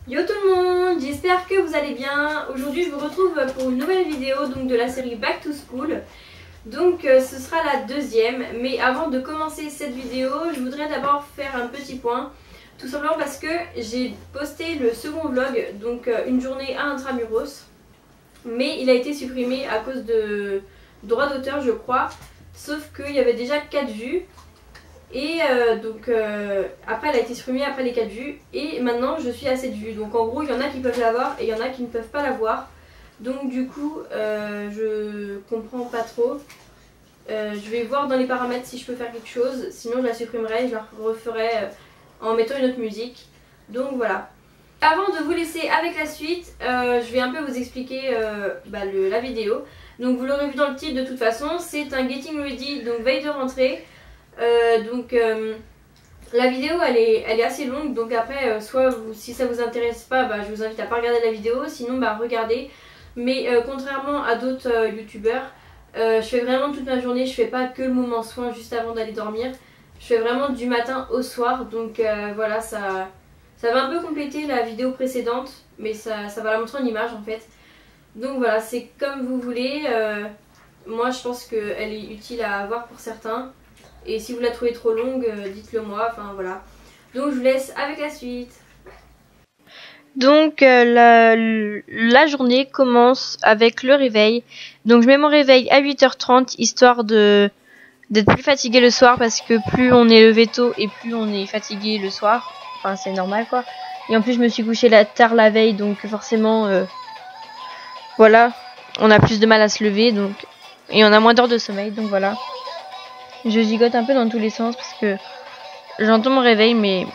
Yo tout le monde, j'espère que vous allez bien. Aujourd'hui je vous retrouve pour une nouvelle vidéo donc de la série Back to School. Donc ce sera la deuxième, mais avant de commencer cette vidéo, je voudrais d'abord faire un petit point. Tout simplement parce que j'ai posté le second vlog, donc une journée à Intramuros. Mais il a été supprimé à cause de droits d'auteur je crois. Sauf qu'il y avait déjà 4 vues. Et après elle a été supprimée après les 4 vues. Et maintenant je suis à 7 vues. Donc en gros il y en a qui peuvent la voir et il y en a qui ne peuvent pas la voir. Donc du coup je comprends pas trop. Je vais voir dans les paramètres si je peux faire quelque chose. Sinon je la supprimerai, je la referai en mettant une autre musique. Donc voilà. Avant de vous laisser avec la suite, je vais un peu vous expliquer la vidéo. Donc vous l'aurez vu dans le titre de toute façon, c'est un Getting Ready, donc veille de rentrée. La vidéo elle est assez longue, donc après si ça vous intéresse pas, je vous invite à pas regarder la vidéo, sinon regardez. Mais contrairement à d'autres youtubeurs, je fais vraiment toute ma journée, je fais pas que le moment soin juste avant d'aller dormir. Je fais vraiment du matin au soir, donc voilà, ça va un peu compléter la vidéo précédente, mais ça va la montrer en image en fait. Donc voilà, c'est comme vous voulez. Moi je pense qu'elle est utile à voir pour certains. Et si vous la trouvez trop longue, dites-le moi, enfin voilà. Donc je vous laisse avec la suite. Donc la journée commence avec le réveil. Donc je mets mon réveil à 8h30 histoire d'être plus fatigué le soir parce que plus on est levé tôt et plus on est fatigué le soir. Enfin c'est normal quoi. Et en plus je me suis couché tard la veille donc forcément voilà, on a plus de mal à se lever donc et on a moins d'heures de sommeil donc voilà. Je gigote un peu dans tous les sens parce que j'entends mon réveil mais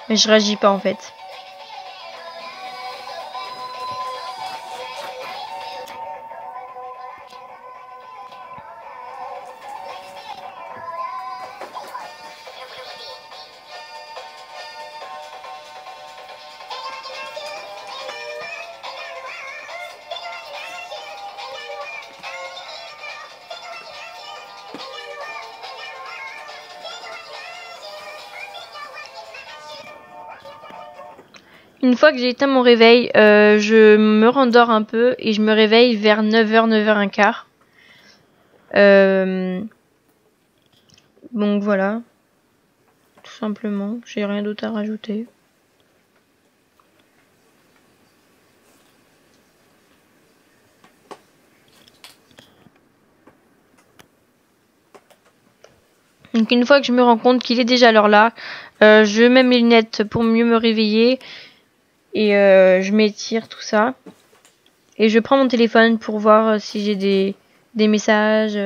je réagis pas en fait. Une fois que j'ai éteint mon réveil, je me rendors un peu et je me réveille vers 9h, 9h15. Donc voilà, tout simplement, j'ai rien d'autre à rajouter. Donc une fois que je me rends compte qu'il est déjà l'heure là, je mets mes lunettes pour mieux me réveiller et je m'étire tout ça. Et je prends mon téléphone pour voir si j'ai des messages.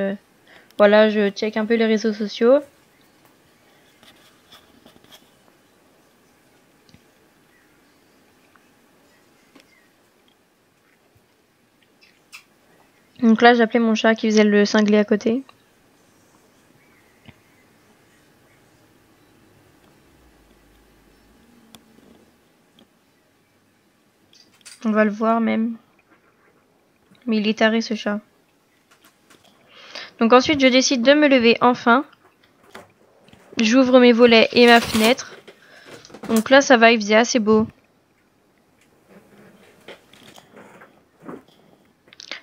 Voilà, je check un peu les réseaux sociaux. Donc là, j'appelais mon chat qui faisait le cinglé à côté. On va le voir même. Mais il est taré ce chat. Donc ensuite, je décide de me lever enfin. J'ouvre mes volets et ma fenêtre. Donc là, ça va, il faisait assez beau.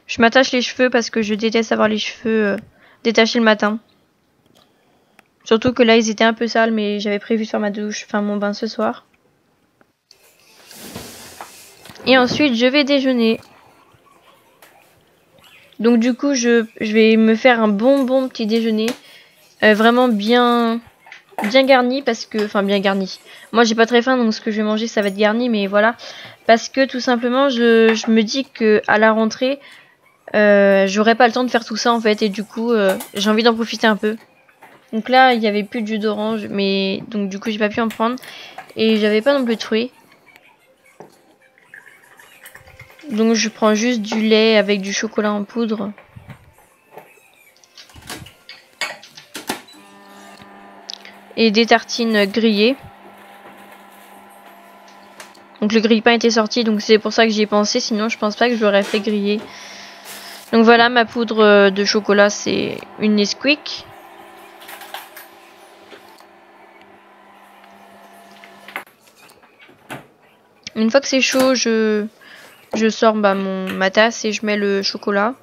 Je m'attache les cheveux parce que je déteste avoir les cheveux détachés le matin. Surtout que là, ils étaient un peu sales, mais j'avais prévu de faire ma douche, enfin mon bain ce soir. Et ensuite, je vais déjeuner. Donc du coup, je vais me faire un bon petit déjeuner. Vraiment bien garni parce que... Enfin, bien garni. Moi, j'ai pas très faim, donc ce que je vais manger, ça va être garni, mais voilà. Parce que tout simplement, je me dis que à la rentrée, j'aurai pas le temps de faire tout ça en fait. Et du coup, j'ai envie d'en profiter un peu. Donc là, il y avait plus de jus d'orange, mais donc du coup, j'ai pas pu en prendre. Et j'avais pas non plus de fruits. Donc je prends juste du lait avec du chocolat en poudre. Et des tartines grillées. Donc le grille-pain était sorti, donc c'est pour ça que j'y ai pensé. Sinon, je pense pas que je l'aurais fait griller. Donc voilà, ma poudre de chocolat, c'est une Nesquik. Une fois que c'est chaud, je sors ma tasse et je mets le chocolat.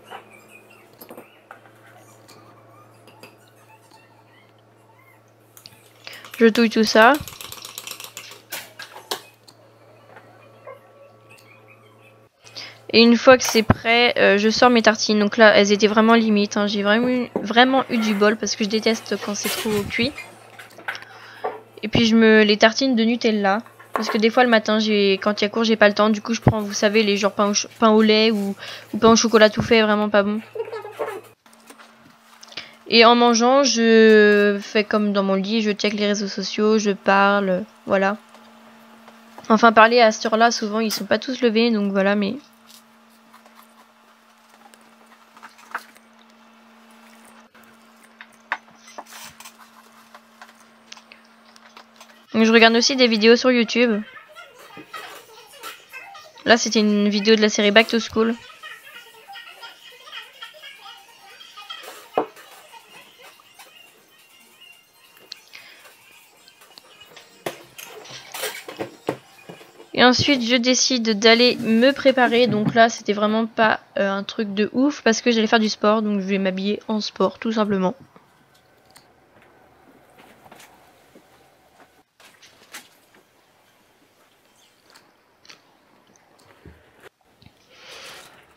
Je touille tout ça. Et une fois que c'est prêt, je sors mes tartines. Donc là, elles étaient vraiment limites. Hein. J'ai vraiment eu du bol parce que je déteste quand c'est trop cuit. Et puis les tartines de Nutella. Parce que des fois le matin, quand il y a cours, j'ai pas le temps. Du coup, je prends, vous savez, les genres pain au lait ou pain au chocolat tout fait, vraiment pas bon. Et en mangeant, je fais comme dans mon lit, je check les réseaux sociaux, je parle, voilà. Enfin, parler à cette heure-là, souvent, ils sont pas tous levés, donc voilà, mais... Donc, je regarde aussi des vidéos sur YouTube. Là, c'était une vidéo de la série Back to School. Et ensuite, je décide d'aller me préparer. Donc là, c'était vraiment pas un truc de ouf parce que j'allais faire du sport. Donc je vais m'habiller en sport, tout simplement.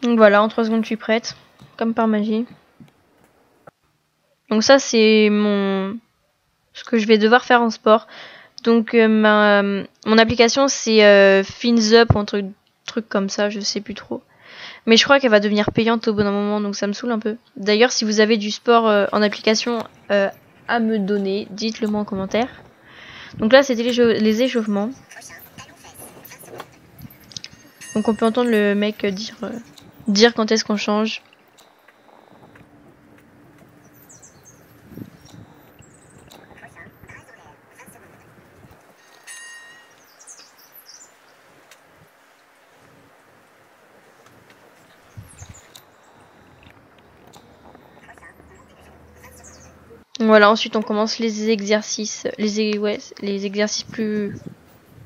Donc voilà, en 3 secondes, je suis prête. Comme par magie. Donc ça, c'est ce que je vais devoir faire en sport. Donc mon application, c'est Fins Up ou un truc comme ça, je sais plus trop. Mais je crois qu'elle va devenir payante au bout d'un moment, donc ça me saoule un peu. D'ailleurs, si vous avez du sport en application à me donner, dites-le moi en commentaire. Donc là, c'était les échauffements. Donc on peut entendre le mec dire quand est-ce qu'on change. Voilà, ensuite on commence les exercices, les exercices plus...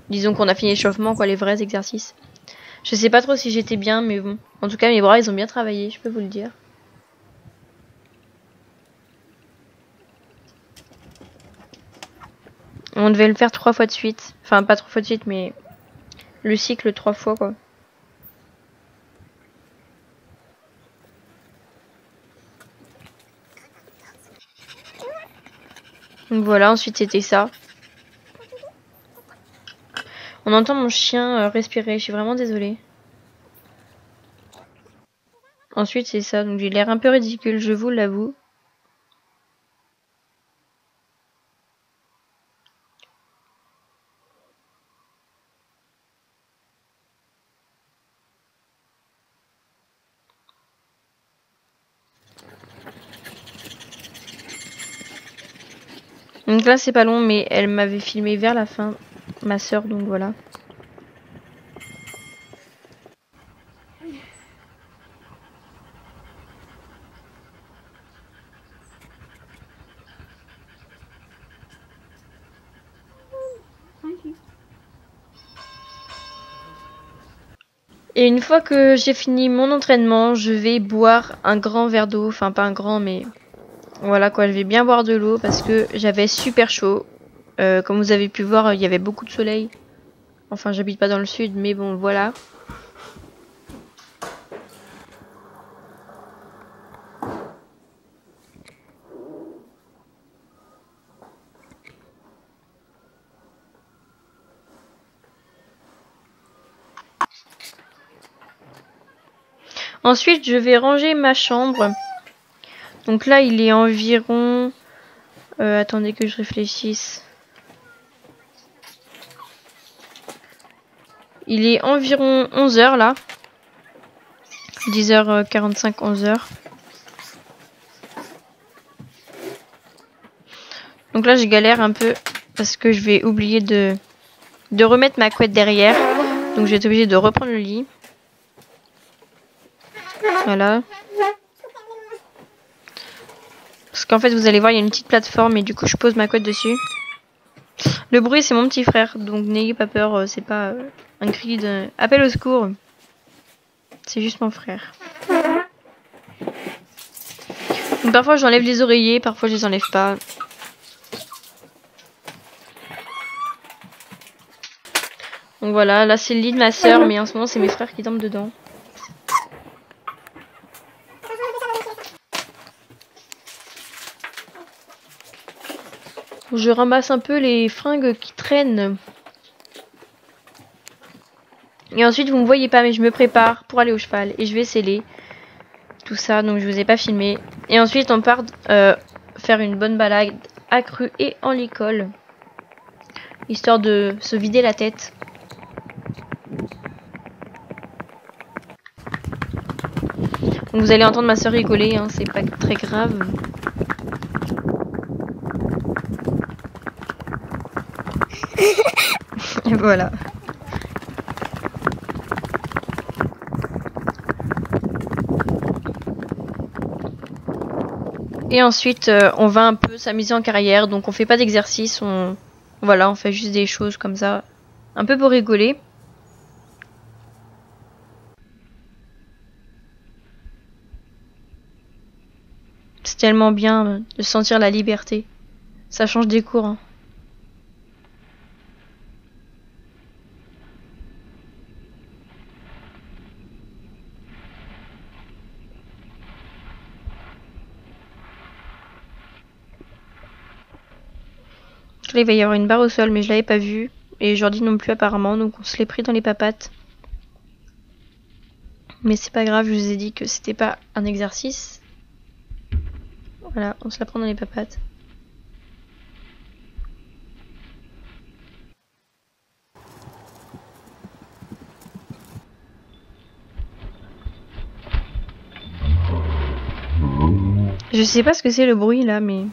Disons qu'on a fini l'échauffement, quoi, les vrais exercices. Je sais pas trop si j'étais bien, mais bon. En tout cas, mes bras, ils ont bien travaillé, je peux vous le dire. On devait le faire 3 fois de suite. Enfin, pas 3 fois de suite, mais le cycle 3 fois, quoi. Donc voilà, ensuite c'était ça. On entend mon chien respirer, je suis vraiment désolée. Ensuite c'est ça, donc j'ai l'air un peu ridicule, je vous l'avoue. Donc là c'est pas long, mais elle m'avait filmé vers la fin, ma soeur, donc voilà. Et une fois que j'ai fini mon entraînement, je vais boire un grand verre d'eau. Enfin, pas un grand, mais voilà quoi, je vais bien boire de l'eau parce que j'avais super chaud. Comme vous avez pu voir, il y avait beaucoup de soleil. Enfin, j'habite pas dans le sud, mais bon, voilà. Ensuite, je vais ranger ma chambre. Donc là, il est environ... attendez que je réfléchisse. Il est environ 11h là. 10h45, 11h. Donc là, je galère un peu parce que je vais oublier de remettre ma couette derrière. Donc je vais être obligée de reprendre le lit. Voilà. Parce qu'en fait, vous allez voir, il y a une petite plateforme et du coup, je pose ma couette dessus. Le bruit, c'est mon petit frère, donc n'ayez pas peur, c'est pas un cri de appel au secours. C'est juste mon frère. Donc, parfois j'enlève les oreillers, parfois je les enlève pas. Donc voilà, là c'est le lit de ma soeur, mais en ce moment c'est mes frères qui dorment dedans. Je ramasse un peu les fringues qui traînent. Et ensuite vous me voyez pas, mais je me prépare pour aller au cheval et je vais sceller tout ça, donc je vous ai pas filmé. Et ensuite on part faire une bonne balade accrue et en l'école, histoire de se vider la tête. Donc vous allez entendre ma soeur rigoler, hein, c'est pas très grave. Et voilà. Et ensuite, on va un peu s'amuser en carrière, donc on fait pas d'exercice, voilà, on fait juste des choses comme ça, un peu pour rigoler. C'est tellement bien de sentir la liberté. Ça change des cours, hein. Là, il va y avoir une barre au sol, mais je l'avais pas vue. Et Jordi non plus apparemment, donc on se l'est pris dans les papates. Mais c'est pas grave, je vous ai dit que c'était pas un exercice. Voilà, on se la prend dans les papates. Je sais pas ce que c'est le bruit là, mais...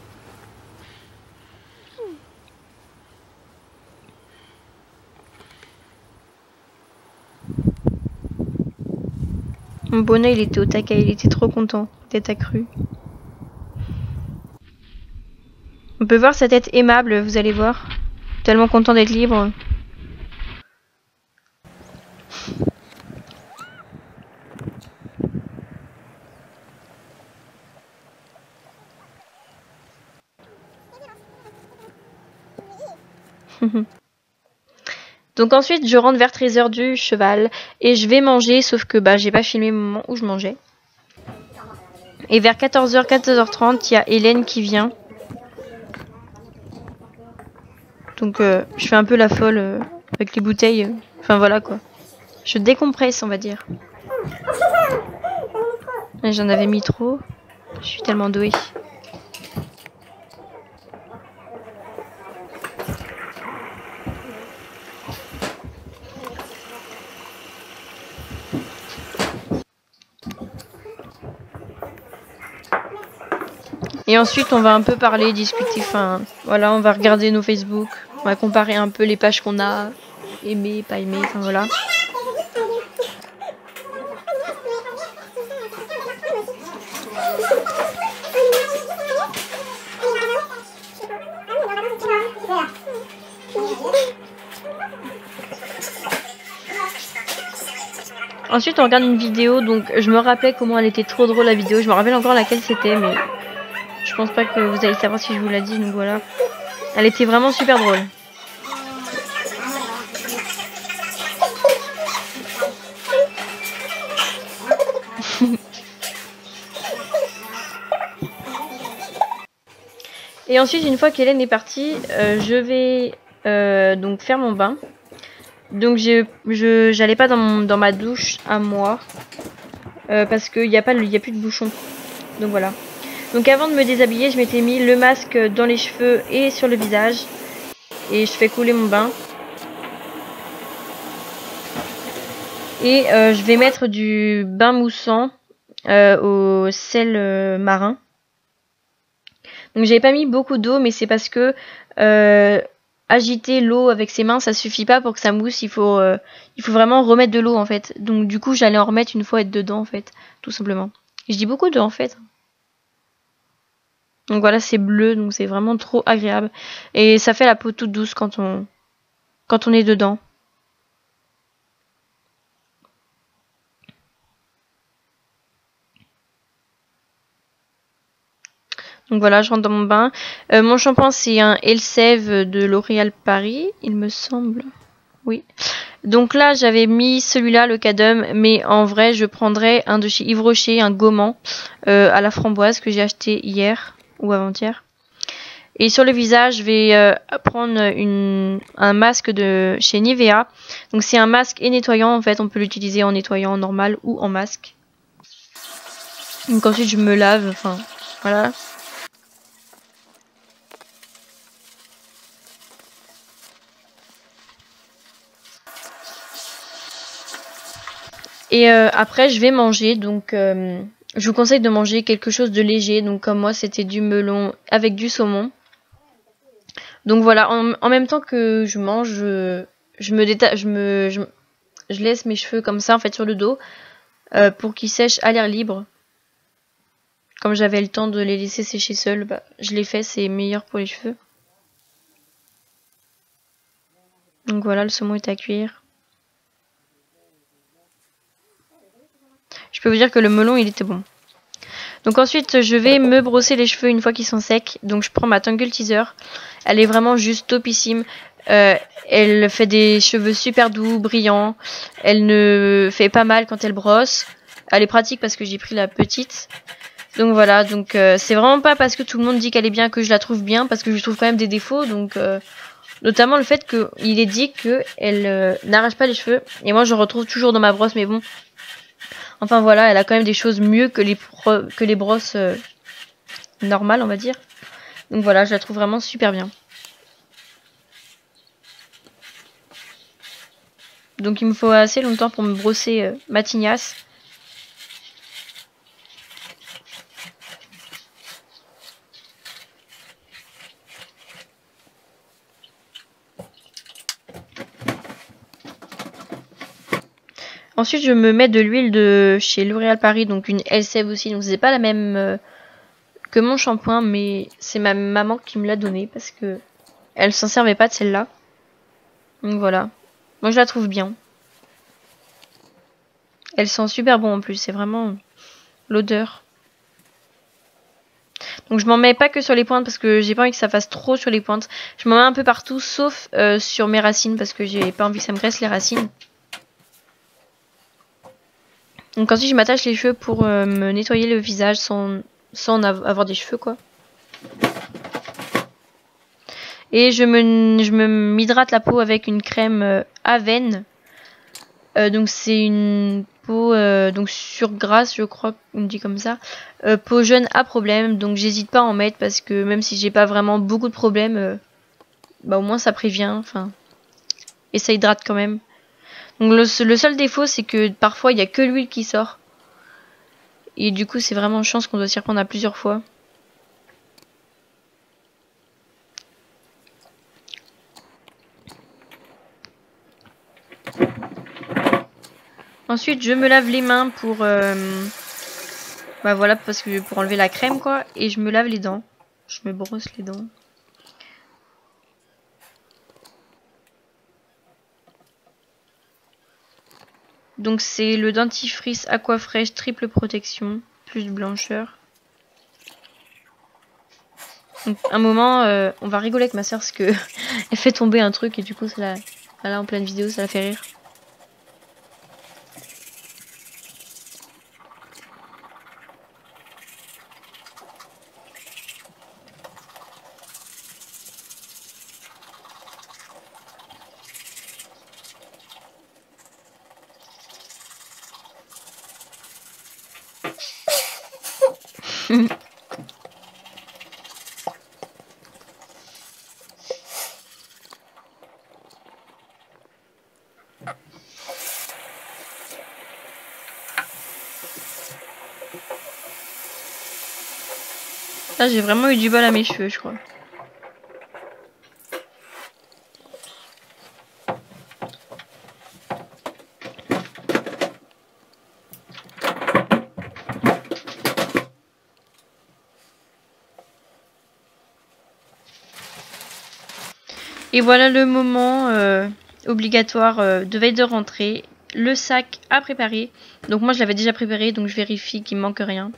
Mon bonnet il était au taquet, il était trop content d'être accru. On peut voir sa tête aimable, vous allez voir. Tellement content d'être libre. Donc ensuite je rentre vers 13h du cheval et je vais manger, sauf que bah j'ai pas filmé le moment où je mangeais. Et vers 14h, 14h30, il y a Hélène qui vient. Donc je fais un peu la folle avec les bouteilles. Enfin voilà quoi. Je décompresse on va dire. J'en avais mis trop. Je suis tellement douée. Et ensuite on va un peu parler, discuter, enfin voilà, on va regarder nos Facebook, on va comparer un peu les pages qu'on a aimées, pas aimées, enfin voilà. Ensuite on regarde une vidéo, donc je me rappelais comment elle était trop drôle la vidéo, je me rappelle encore laquelle c'était, mais je pense pas que vous allez savoir si je vous l'ai dit, donc voilà. Elle était vraiment super drôle. Et ensuite, une fois qu'Hélène est partie, je vais donc faire mon bain. Donc j'allais pas dans ma douche à moi parce qu'il n'y a plus de bouchon. Donc voilà. Donc avant de me déshabiller, je m'étais mis le masque dans les cheveux et sur le visage. Et je fais couler mon bain. Et je vais mettre du bain moussant au sel marin. Donc j'avais pas mis beaucoup d'eau, mais c'est parce que agiter l'eau avec ses mains, ça suffit pas pour que ça mousse. Il faut vraiment remettre de l'eau en fait. Donc du coup j'allais en remettre une fois être dedans en fait, tout simplement. Et je dis beaucoup d'eau en fait. Donc voilà, c'est bleu, donc c'est vraiment trop agréable. Et ça fait la peau toute douce quand on est dedans. Donc voilà, je rentre dans mon bain. Mon shampoing, c'est un Elseve de L'Oréal Paris, il me semble. Oui. Donc là, j'avais mis celui-là, le Cadum, mais en vrai, je prendrais un de chez Yves Rocher, un gommant à la framboise que j'ai acheté hier ou avant-hier. Et sur le visage, je vais prendre un masque de chez Nivea. Donc c'est un masque et nettoyant, en fait, on peut l'utiliser en nettoyant normal ou en masque. Donc ensuite, je me lave, enfin, voilà. Et après, je vais manger. Donc, je vous conseille de manger quelque chose de léger. Donc, comme moi, c'était du melon avec du saumon. Donc voilà, en même temps que je mange, je laisse mes cheveux comme ça, en fait, sur le dos, pour qu'ils sèchent à l'air libre. Comme j'avais le temps de les laisser sécher seuls, bah, je l'ai fait, c'est meilleur pour les cheveux. Donc voilà, le saumon est à cuire. Je peux vous dire que le melon, il était bon. Donc ensuite, je vais me brosser les cheveux une fois qu'ils sont secs. Donc je prends ma Tangle Teaser. Elle est vraiment juste topissime. Elle fait des cheveux super doux, brillants. Elle ne fait pas mal quand elle brosse. Elle est pratique parce que j'ai pris la petite. Donc voilà, donc c'est vraiment pas parce que tout le monde dit qu'elle est bien que je la trouve bien, parce que je trouve quand même des défauts. Donc notamment le fait qu'il est dit qu'elle n'arrache pas les cheveux. Et moi je retrouve toujours dans ma brosse, mais bon. Enfin voilà, elle a quand même des choses mieux que les brosses normales, on va dire. Donc voilà, je la trouve vraiment super bien. Donc il me faut assez longtemps pour me brosser ma tignasse. Ensuite, je me mets de l'huile de chez L'Oréal Paris, donc une Elseve aussi. Donc c'est pas la même que mon shampoing, mais c'est ma maman qui me l'a donnée parce que elle s'en servait pas de celle-là. Donc voilà. Moi je la trouve bien. Elle sent super bon en plus, c'est vraiment l'odeur. Donc je m'en mets pas que sur les pointes parce que j'ai pas envie que ça fasse trop sur les pointes. Je m'en mets un peu partout sauf sur mes racines parce que j'ai pas envie que ça me graisse les racines. Donc ensuite je m'attache les cheveux pour me nettoyer le visage sans avoir des cheveux quoi. Et je m'hydrate la peau avec une crème Aven. Donc c'est une peau donc sur grasse, je crois qu'on dit comme ça. Peau jeune à problème, donc j'hésite pas à en mettre parce que même si j'ai pas vraiment beaucoup de problèmes, bah au moins ça prévient, enfin, et ça hydrate quand même. Donc le seul défaut c'est que parfois il y a que l'huile qui sort. Et du coup c'est vraiment chance qu'on doit s'y reprendre à plusieurs fois. Ensuite je me lave les mains pour bah voilà, parce que pour enlever la crème quoi, et je me lave les dents. Je me brosse les dents. Donc c'est le dentifrice Aquafresh triple protection plus blancheur. Donc un moment on va rigoler avec ma soeur parce que elle fait tomber un truc et du coup ça là en pleine vidéo ça la fait rire. Là j'ai vraiment eu du bol à mes cheveux je crois. Et voilà le moment obligatoire de veille de rentrée. Le sac à préparer. Donc moi je l'avais déjà préparé donc je vérifie qu'il me manque rien.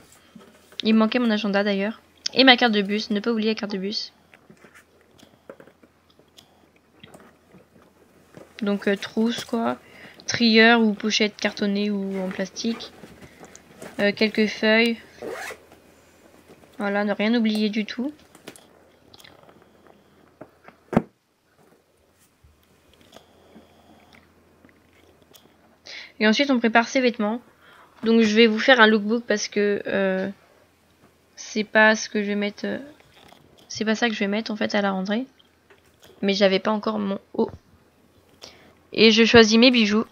Il me manquait mon agenda d'ailleurs. Et ma carte de bus, ne pas oublier la carte de bus. Donc trousse quoi, trieur ou pochette cartonnée ou en plastique. Quelques feuilles. Voilà, ne rien oublier du tout. Et ensuite on prépare ses vêtements. Donc je vais vous faire un lookbook parce que c'est pas ce que je vais mettre. C'est pas ça que je vais mettre en fait à la rentrée. Mais j'avais pas encore mon haut. Et je choisis mes bijoux.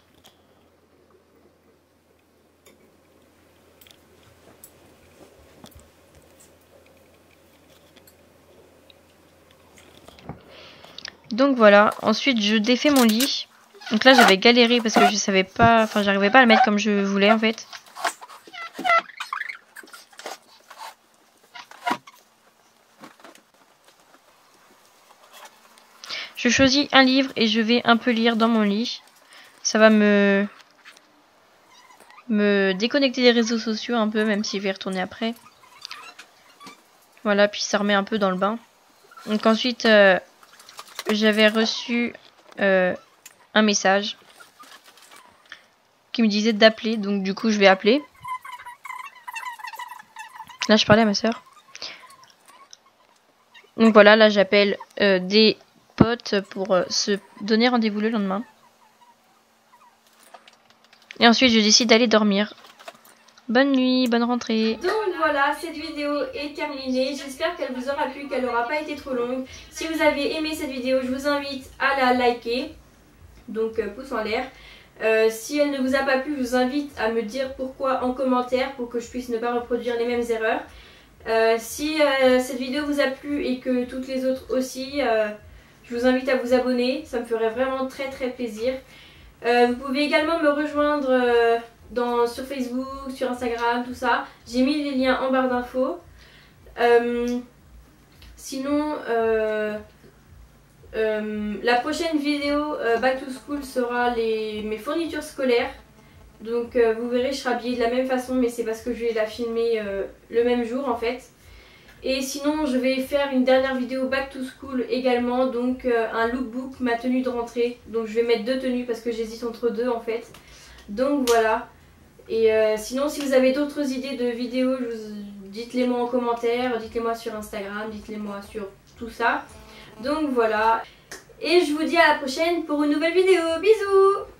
Donc voilà, ensuite je défais mon lit. Donc là j'avais galéré parce que je savais pas, enfin j'arrivais pas à le mettre comme je voulais en fait. Je choisis un livre et je vais un peu lire dans mon lit. Ça va me déconnecter des réseaux sociaux un peu, même si je vais y retourner après. Voilà, puis ça remet un peu dans le bain. Donc ensuite, j'avais reçu un message qui me disait d'appeler. Donc du coup, je vais appeler. Là, je parlais à ma soeur. Donc voilà, là, j'appelle des potes pour se donner rendez-vous le lendemain. Et ensuite, je décide d'aller dormir. Bonne nuit, bonne rentrée. Donc voilà, cette vidéo est terminée. J'espère qu'elle vous aura plu, qu'elle n'aura pas été trop longue. Si vous avez aimé cette vidéo, je vous invite à la liker. Donc pouce en l'air. Si elle ne vous a pas plu, je vous invite à me dire pourquoi en commentaire pour que je puisse ne pas reproduire les mêmes erreurs. Si cette vidéo vous a plu et que toutes les autres aussi, je vous invite à vous abonner. Ça me ferait vraiment très plaisir. Vous pouvez également me rejoindre sur Facebook, sur Instagram, tout ça. J'ai mis les liens en barre d'infos. Sinon, la prochaine vidéo Back to School sera mes fournitures scolaires. Donc vous verrez, je serai habillée de la même façon, mais c'est parce que je vais la filmer le même jour en fait. Et sinon, je vais faire une dernière vidéo Back to School également, donc un lookbook, ma tenue de rentrée. Donc je vais mettre 2 tenues parce que j'hésite entre 2 en fait. Donc voilà. Et sinon, si vous avez d'autres idées de vidéos, dites-les moi en commentaire, dites-les moi sur Instagram, dites-les moi sur tout ça. Donc voilà. Et je vous dis à la prochaine pour une nouvelle vidéo. Bisous!